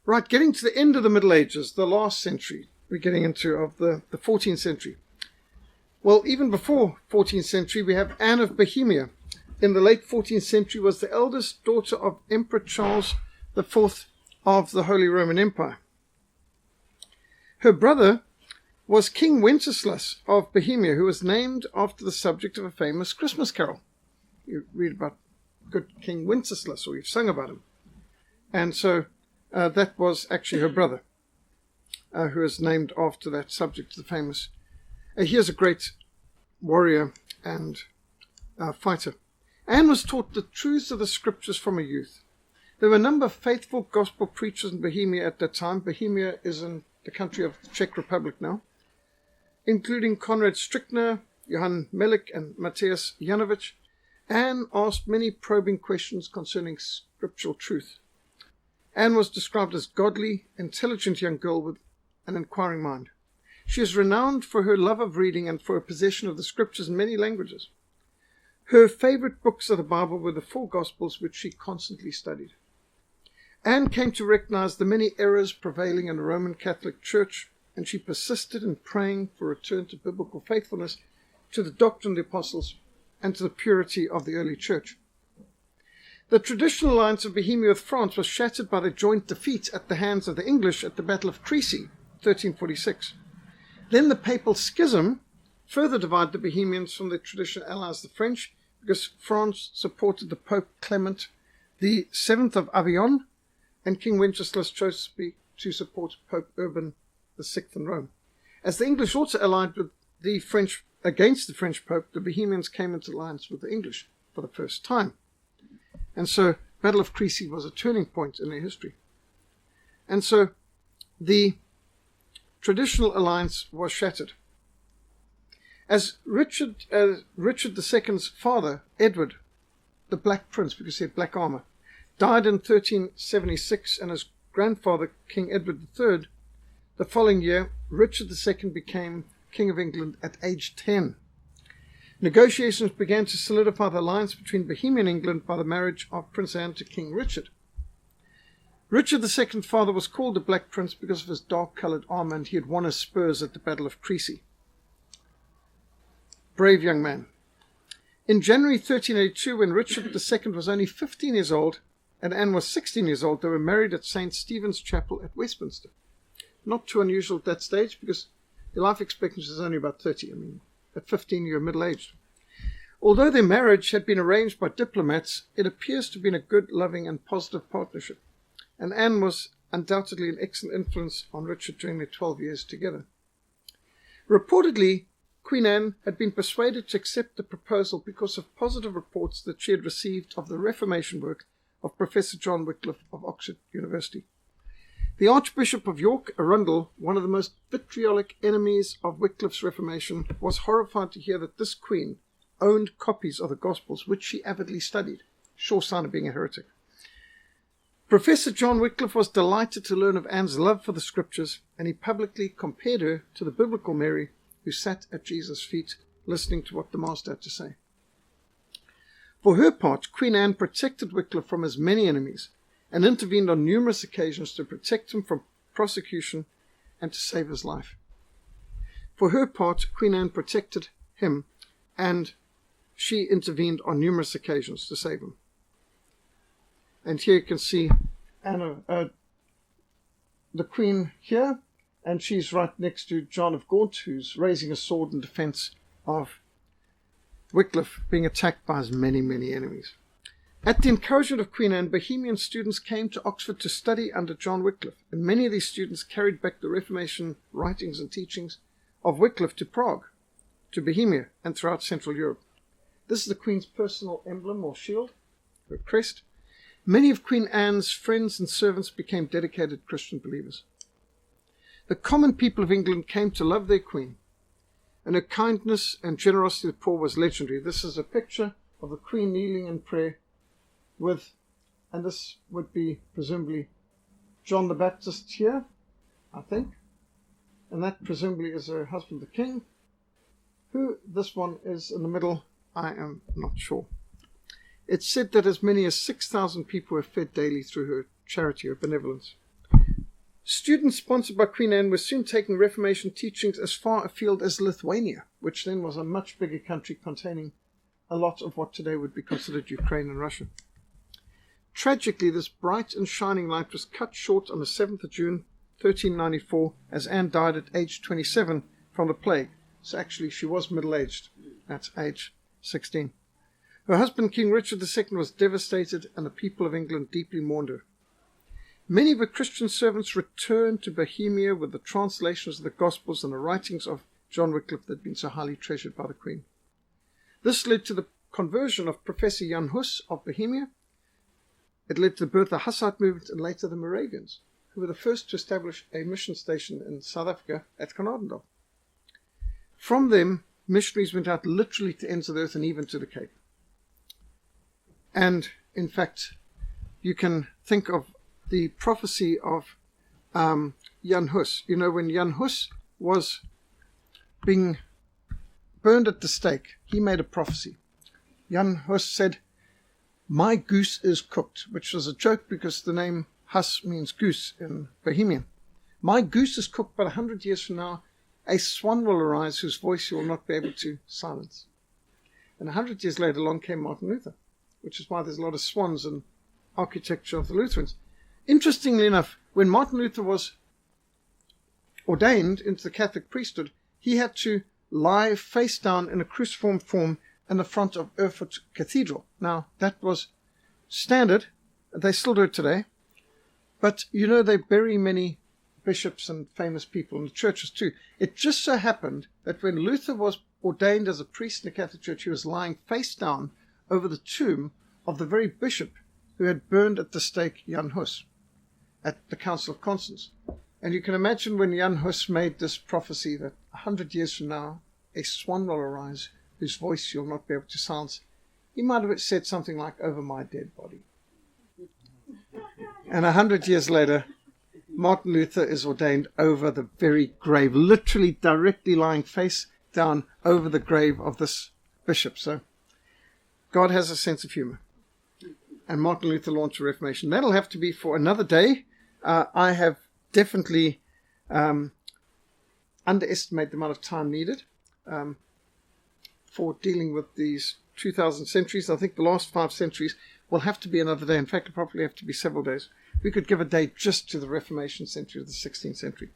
Right, getting to the end of the Middle Ages, the last century we're getting into of the 14th century. Well, even before 14th century, we have Anne of Bohemia. In the late 14th century, was the eldest daughter of Emperor Charles IV of the Holy Roman Empire. Her brother was King Wenceslas of Bohemia, who was named after the subject of a famous Christmas carol. You read about good King Wenceslas, or you've sung about him. And so that was actually her brother, who is named after that subject, the famous. Here's a great warrior and fighter. Anne was taught the truths of the scriptures from her youth. There were a number of faithful gospel preachers in Bohemia at that time. Bohemia is in the country of the Czech Republic now, including Konrad Strickner, Johann Melik, and Matthias Janowicz. Anne asked many probing questions concerning scriptural truth. Anne was described as godly, intelligent young girl with an inquiring mind. She is renowned for her love of reading and for her possession of the scriptures in many languages. Her favorite books of the Bible were the four Gospels, which she constantly studied. Anne came to recognize the many errors prevailing in the Roman Catholic Church, and she persisted in praying for a return to biblical faithfulness, to the doctrine of the apostles, and to the purity of the early church. The traditional alliance of Bohemia with France was shattered by the joint defeat at the hands of the English at the Battle of Crécy, 1346. Then the papal schism further divided the Bohemians from their traditional allies, the French, because France supported the Pope Clement the Seventh of Avignon, and King Wenceslas chose to support Pope Urban VI in Rome. As the English also allied with the French against the French Pope, the Bohemians came into alliance with the English for the first time. And so, Battle of Crécy was a turning point in their history. And so, the traditional alliance was shattered. As Richard II's father, Edward, the Black Prince, because he had black armor, died in 1376, and his grandfather, King Edward III, the following year, Richard II became King of England at age 10. Negotiations began to solidify the alliance between Bohemia and England by the marriage of Prince Anne to King Richard. Richard II's father was called the Black Prince because of his dark-coloured armor, and he had won his spurs at the Battle of Crécy. Brave young man. In January 1382, when Richard II was only 15 years old and Anne was 16 years old, they were married at St. Stephen's Chapel at Westminster. Not too unusual at that stage, because their life expectancy is only about 30. At 15 you're middle-aged. Although their marriage had been arranged by diplomats, it appears to have been a good, loving and positive partnership, and Anne was undoubtedly an excellent influence on Richard during their 12 years together. Reportedly, Queen Anne had been persuaded to accept the proposal because of positive reports that she had received of the Reformation work of Professor John Wycliffe of Oxford University. The Archbishop of York, Arundel, one of the most vitriolic enemies of Wycliffe's Reformation, was horrified to hear that this queen owned copies of the Gospels, which she avidly studied, sure sign of being a heretic. Professor John Wycliffe was delighted to learn of Anne's love for the Scriptures, and he publicly compared her to the biblical Mary, who sat at Jesus' feet, listening to what the Master had to say. For her part, Queen Anne protected Wycliffe from his many enemies, and intervened on numerous occasions to protect him from prosecution and to save his life. For her part, Queen Anne protected him, and she intervened on numerous occasions to save him. And here you can see Anna, the Queen here, and she's right next to John of Gaunt, who's raising a sword in defense of Wycliffe being attacked by his many, many enemies. At the encouragement of Queen Anne, Bohemian students came to Oxford to study under John Wycliffe, and many of these students carried back the Reformation writings and teachings of Wycliffe to Prague, to Bohemia, and throughout Central Europe. This is the Queen's personal emblem or shield, her crest. Many of Queen Anne's friends and servants became dedicated Christian believers. The common people of England came to love their Queen, and her kindness and generosity to the poor was legendary. This is a picture of the Queen kneeling in prayer with, and this would be presumably John the Baptist here, I think, and that presumably is her husband the King. Who this one is in the middle, I am not sure. It's said that as many as 6,000 people were fed daily through her charity or benevolence. Students sponsored by Queen Anne were soon taking Reformation teachings as far afield as Lithuania, which then was a much bigger country containing a lot of what today would be considered Ukraine and Russia. Tragically, this bright and shining light was cut short on the 7th of June, 1394, as Anne died at age 27 from the plague. So actually she was middle-aged at age 16. Her husband, King Richard II, was devastated, and the people of England deeply mourned her. Many of her Christian servants returned to Bohemia with the translations of the Gospels and the writings of John Wycliffe that had been so highly treasured by the Queen. This led to the conversion of Professor Jan Hus of Bohemia. It led to the birth of the Hussite movement and later the Moravians, who were the first to establish a mission station in South Africa at Carnarvondale. From them, missionaries went out literally to ends of the earth and even to the Cape. And, in fact, you can think of the prophecy of Jan Hus. You know, when Jan Hus was being burned at the stake, he made a prophecy. Jan Hus said, "My goose is cooked," which was a joke because the name Hus means goose in Bohemian. "My goose is cooked, but 100 years from now, a swan will arise whose voice you will not be able to silence." And 100 years later, along came Martin Luther, which is why there's a lot of swans in architecture of the Lutherans. Interestingly enough, when Martin Luther was ordained into the Catholic priesthood, he had to lie face down in a cruciform form in the front of Erfurt Cathedral. Now, that was standard. They still do it today. But, you know, they bury many bishops and famous people in the churches too. It just so happened that when Luther was ordained as a priest in the Catholic Church, he was lying face down over the tomb of the very bishop who had burned at the stake Jan Hus at the Council of Constance. And you can imagine when Jan Hus made this prophecy that 100 years from now, a swan will arise whose voice you'll not be able to silence. He might have said something like, "Over my dead body." And 100 years later, Martin Luther is ordained over the very grave, literally directly lying face down over the grave of this bishop. So God has a sense of humor. And Martin Luther launched a Reformation. That'll have to be for another day. I have definitely underestimated the amount of time needed for dealing with these 2,000 centuries. I think the last 5 centuries will have to be another day. In fact, it'll probably have to be several days. We could give a day just to the Reformation century of the 16th century.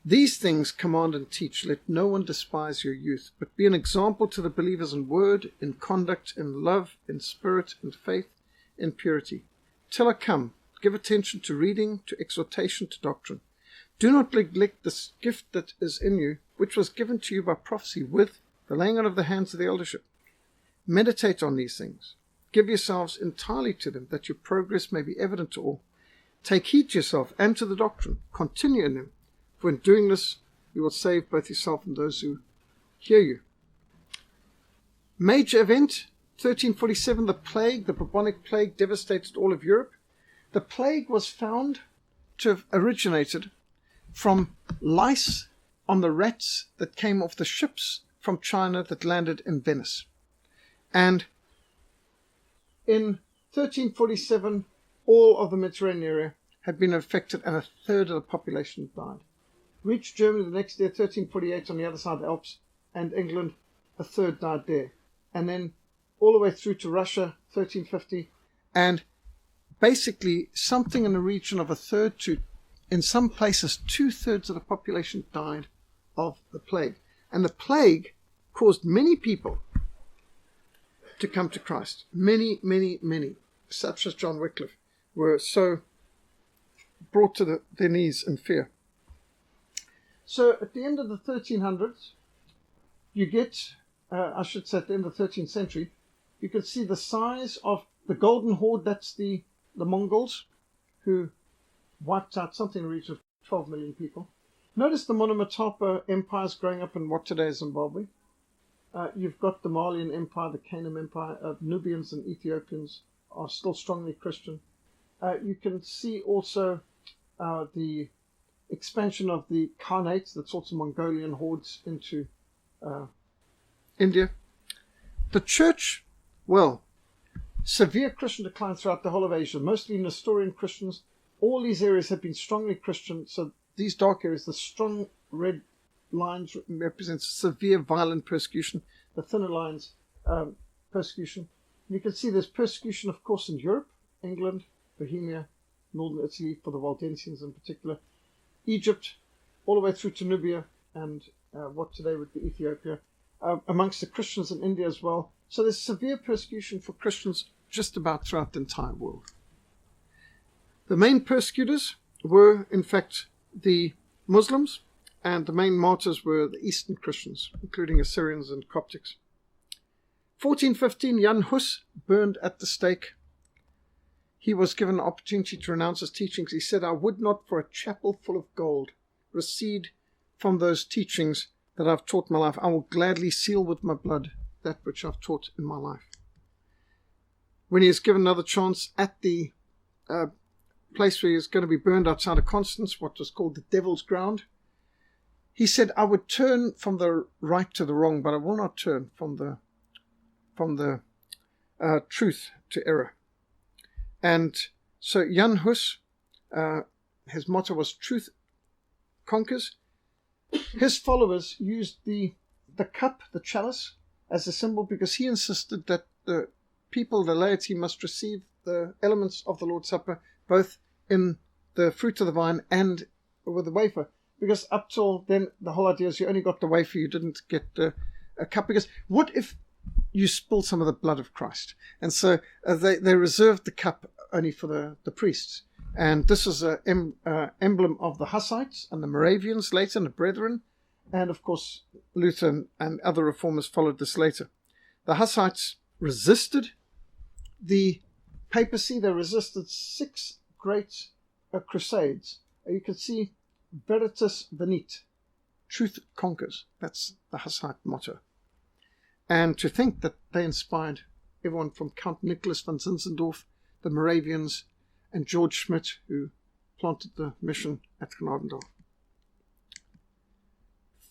These things command and teach. Let no one despise your youth, but be an example to the believers in word, in conduct, in love, in spirit, in faith, in purity. Till I come, give attention to reading, to exhortation, to doctrine. Do not neglect this gift that is in you, which was given to you by prophecy with the laying on of the hands of the eldership. Meditate on these things. Give yourselves entirely to them, that your progress may be evident to all. Take heed to yourself and to the doctrine. Continue in them, for in doing this you will save both yourself and those who hear you. Major event, 1347, the plague, the bubonic plague, devastated all of Europe. The plague was found to have originated from lice on the rats that came off the ships from China that landed in Venice. And in 1347, all of the Mediterranean area had been affected and 1/3 of the population died. Reached Germany the next year, 1348, on the other side of the Alps, and England, 1/3 died there. And then all the way through to Russia, 1350, and basically something in the region of 1/3 to, in some places, 2/3 of the population died of the plague. And the plague caused many people to come to Christ. Many, many, many, such as John Wycliffe, were so brought to their knees in fear. So at the end of the 1300s, you get, I should say at the end of the 13th century, you can see the size of the Golden Horde. That's the Mongols, who wiped out something in the region of 12 million people. Notice the Monomotapa empires growing up in what today is Zimbabwe. You've got the Malian Empire, the Canaan Empire. Nubians and Ethiopians are still strongly Christian. You can see also the expansion of the Khanate, the sorts of Mongolian hordes into India. The church, well, severe Christian decline throughout the whole of Asia, mostly Nestorian Christians, all these areas have been strongly Christian. So these dark areas, the strong red lines represent severe violent persecution. The thinner lines, persecution. And you can see there's persecution, of course, in Europe, England, Bohemia, northern Italy, for the Waldensians in particular, Egypt, all the way through to Nubia and what today would be Ethiopia, amongst the Christians in India as well. So there's severe persecution for Christians just about throughout the entire world. The main persecutors were, in fact, the Muslims, and the main martyrs were the Eastern Christians, including Assyrians and Coptics. 1415, Jan Hus burned at the stake. He was given an opportunity to renounce his teachings. He said, "I would not for a chapel full of gold recede from those teachings that I've taught my life. I will gladly seal with my blood that which I've taught in my life." When he is given another chance at the place where he is going to be burned outside of Constance, what was called the Devil's Ground, he said, "I would turn from the right to the wrong, but I will not turn from the truth to error." And so Jan Hus, his motto was "Truth conquers." His followers used the cup, the chalice, as a symbol because he insisted that the people, the laity, must receive the elements of the Lord's Supper, both in the fruit of the vine and with the wafer. Because up till then, the whole idea is you only got the wafer, you didn't get a cup. Because what if you spill some of the blood of Christ? And so they reserved the cup only for the priests. And this is an emblem of the Hussites and the Moravians later, and the Brethren. And of course, Luther and other reformers followed this later. The Hussites resisted the papacy. They resisted 6 great crusades. You can see Veritas venit, truth conquers. That's the Hussite motto. And to think that they inspired everyone from Count Nicholas von Zinzendorf, the Moravians, and George Schmidt, who planted the mission at Gnadendael.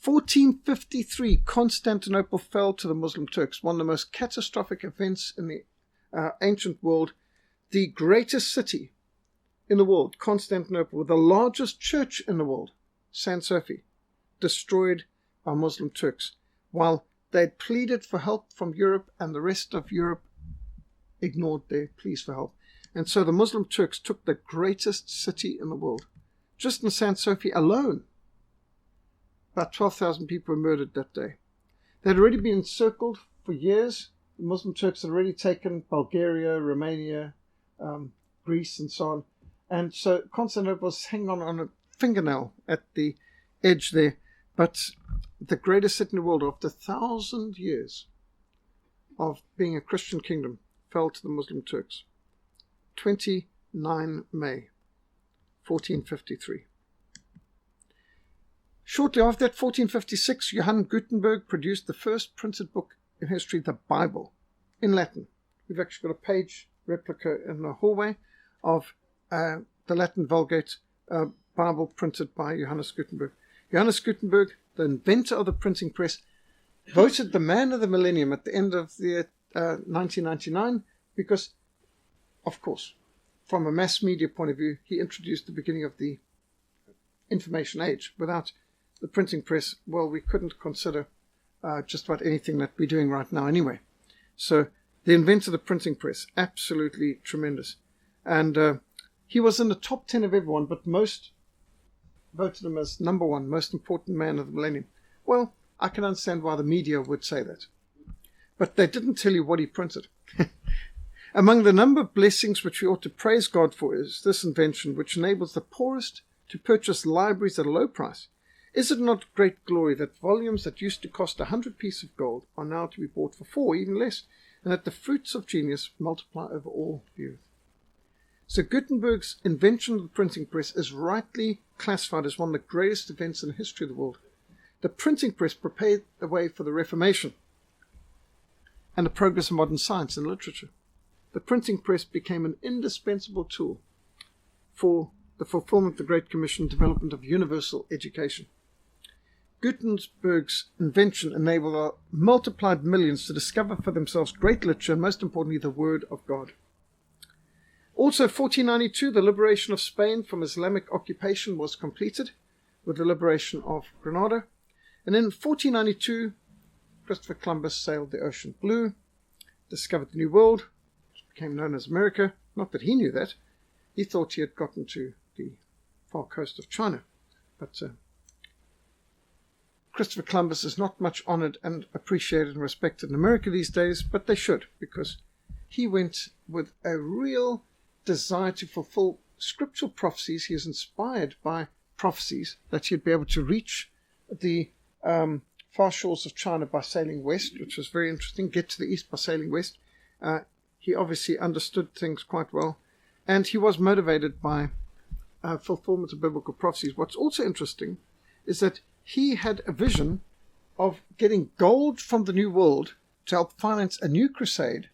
1453, Constantinople fell to the Muslim Turks, one of the most catastrophic events in the ancient world. The greatest city in the world, Constantinople, with the largest church in the world, San Sophie, destroyed by Muslim Turks, while they had pleaded for help from Europe, and the rest of Europe ignored their pleas for help. And so the Muslim Turks took the greatest city in the world. Just in San Sophie alone, about 12,000 people were murdered that day. They had already been encircled for years. The Muslim Turks had already taken Bulgaria, Romania, Greece, and so on. And so Constantinople was hanging on a fingernail at the edge there. But the greatest city in the world, after 1,000 years of being a Christian kingdom, fell to the Muslim Turks. 29 May 1453. Shortly after that, 1456, Johann Gutenberg produced the first printed book in history, the Bible, in Latin. We've actually got a page replica in the hallway of the Latin Vulgate Bible printed by Johannes Gutenberg. Johannes Gutenberg, the inventor of the printing press, voted the man of the millennium at the end of the year 1999 because, of course, from a mass media point of view, he introduced the beginning of the information age. Without the printing press, well, we couldn't consider just about anything that we're doing right now anyway. So the inventor of the printing press, absolutely tremendous. And he was in the top 10 of everyone, but most voted him as number 1, most important man of the millennium. Well, I can understand why the media would say that. But they didn't tell you what he printed. Among the number of blessings which we ought to praise God for is this invention, which enables the poorest to purchase libraries at a low price. Is it not great glory that volumes that used to cost 100 pieces of gold are now to be bought for 4, even less, and that the fruits of genius multiply over all the earth? So Gutenberg's invention of the printing press is rightly classified as one of the greatest events in the history of the world. The printing press prepared the way for the Reformation and the progress of modern science and literature. The printing press became an indispensable tool for the fulfillment of the Great Commission, development of universal education. Gutenberg's invention enabled multiplied millions to discover for themselves great literature and, most importantly, the Word of God. Also, 1492, the liberation of Spain from Islamic occupation was completed with the liberation of Granada. And in 1492, Christopher Columbus sailed the ocean blue, discovered the New World, which became known as America. Not that he knew that. He thought he had gotten to the far coast of China. But Christopher Columbus is not much honored and appreciated and respected in America these days, but they should, because he went with a real desire to fulfill scriptural prophecies. He is inspired by prophecies that he'd be able to reach the far shores of China by sailing west, which was very interesting, get to the east by sailing west. He obviously understood things quite well, and he was motivated by fulfillment of biblical prophecies. What's also interesting is that he had a vision of getting gold from the New World to help finance a new crusade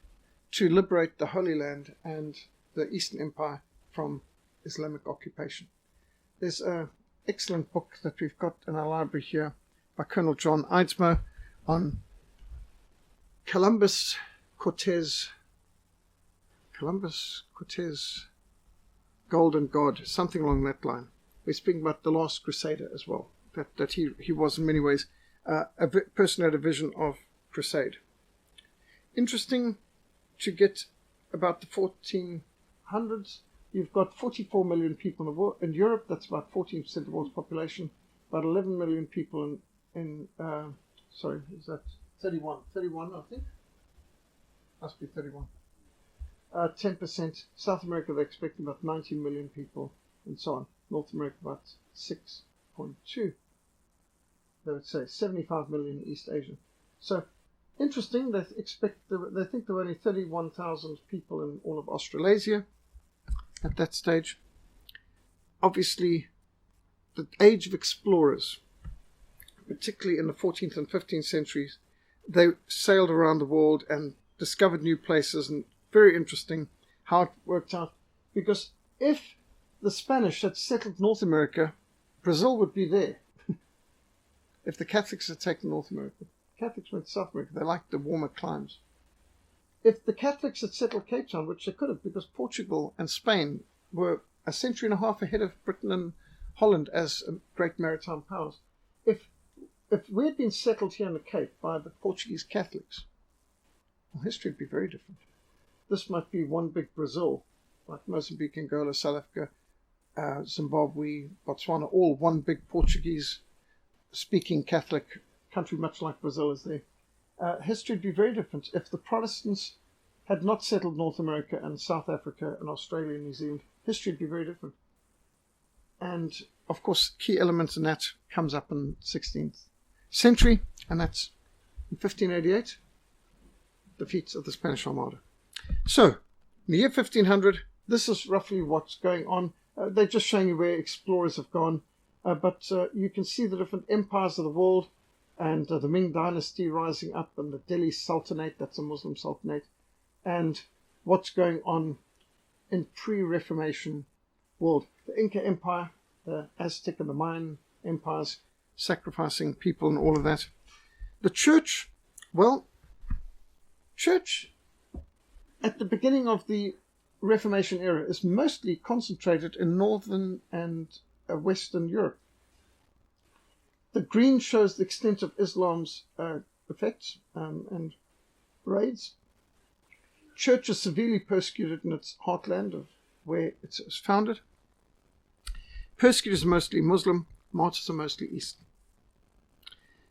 to liberate the Holy Land and the Eastern Empire from Islamic occupation. There's an excellent book that we've got in our library here by Colonel John Eidsmoe on Columbus Cortez, Golden God, something along that line. We're speaking about the last Crusader as well, that he was in many ways a person who had a vision of crusade. Interesting to get about the 1400s. You've got 44 million people in the world. In Europe, that's about 14% of the world's population. About 11 million people in is that 31? 31, I think. Must be 31. 10%. South America, they're expecting about 19 million people, and so on. North America, about 6.2. They would say 75 million East Asia. So interesting. They think there were only 31,000 people in all of Australasia at that stage. Obviously, the age of explorers, particularly in the 14th and 15th centuries, they sailed around the world and discovered new places, and very interesting how it worked out. Because if the Spanish had settled North America, Brazil would be there. If the Catholics had taken North America, Catholics went to South America. They liked the warmer climes. If the Catholics had settled Cape Town, which they could have, because Portugal and Spain were a century and a half ahead of Britain and Holland as great maritime powers. If we had been settled here in the Cape by the Portuguese Catholics, well, history would be very different. This might be one big Brazil, like Mozambique, Angola, South Africa, Zimbabwe, Botswana, all one big Portuguese-speaking Catholic country, much like Brazil is there. History would be very different. If the Protestants had not settled North America and South Africa and Australia and New Zealand, history would be very different. And, of course, key elements in that comes up in the 16th century, and that's in 1588, defeats of the Spanish Armada. So, in the year 1500, this is roughly what's going on. They're just showing you where explorers have gone, but you can see the different empires of the world, and the Ming dynasty rising up, and the Delhi Sultanate, that's a Muslim sultanate, and what's going on in pre-Reformation world. The Inca Empire, the Aztec and the Mayan empires, sacrificing people and all of that. The church, well, church at the beginning of the Reformation era is mostly concentrated in Northern and Western Europe. The green shows the extent of Islam's effects and raids. Church is severely persecuted in its heartland of where it was founded. Persecutors are mostly Muslim, martyrs are mostly Eastern.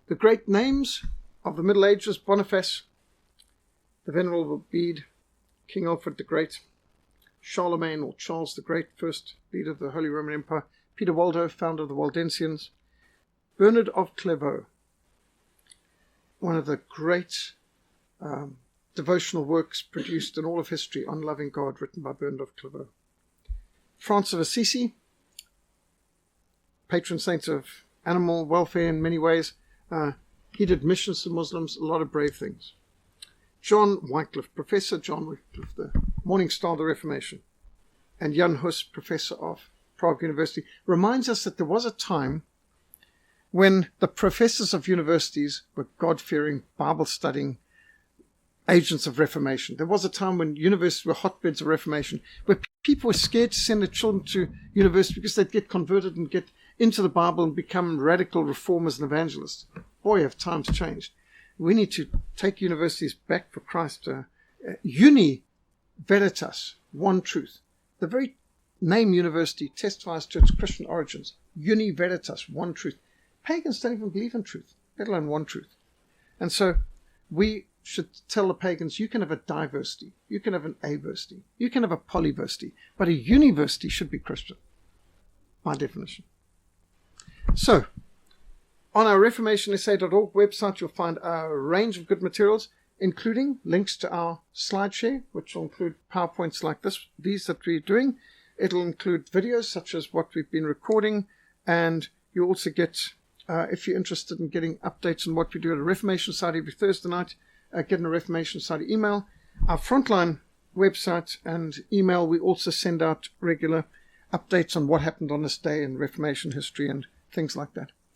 The great names of the Middle Ages: Boniface, the Venerable Bede, King Alfred the Great, Charlemagne or Charles the Great, first leader of the Holy Roman Empire, Peter Waldo, founder of the Waldensians, Bernard of Clairvaux, one of the great devotional works produced in all of history on loving God, written by Bernard of Clairvaux. Francis of Assisi, patron saint of animal welfare in many ways. He did missions to Muslims, a lot of brave things. John Wycliffe, Professor John Wycliffe, the Morning Star of the Reformation, and Jan Hus, Professor of Prague University, reminds us that there was a time when the professors of universities were God-fearing, Bible-studying, agents of Reformation. There was a time when universities were hotbeds of Reformation, where people were scared to send their children to university because they'd get converted and get into the Bible and become radical reformers and evangelists. Boy, have times changed. We need to take universities back for Christ. Uni Veritas, one truth. The very name university testifies to its Christian origins. Uni Veritas, one truth. Pagans don't even believe in truth, let alone one truth. And so we should tell the pagans, you can have a diversity, you can have an aversity, you can have a polyversity, but a university should be Christian, by definition. So, on our reformationsa.org website, you'll find a range of good materials, including links to our SlideShare, which will include PowerPoints like these that we're doing. It'll include videos such as what we've been recording, and you also get, if you're interested in getting updates on what we do at a Reformation Society every Thursday night, get a Reformation Society email. Our Frontline website and email, we also send out regular updates on what happened on this day in Reformation history and things like that.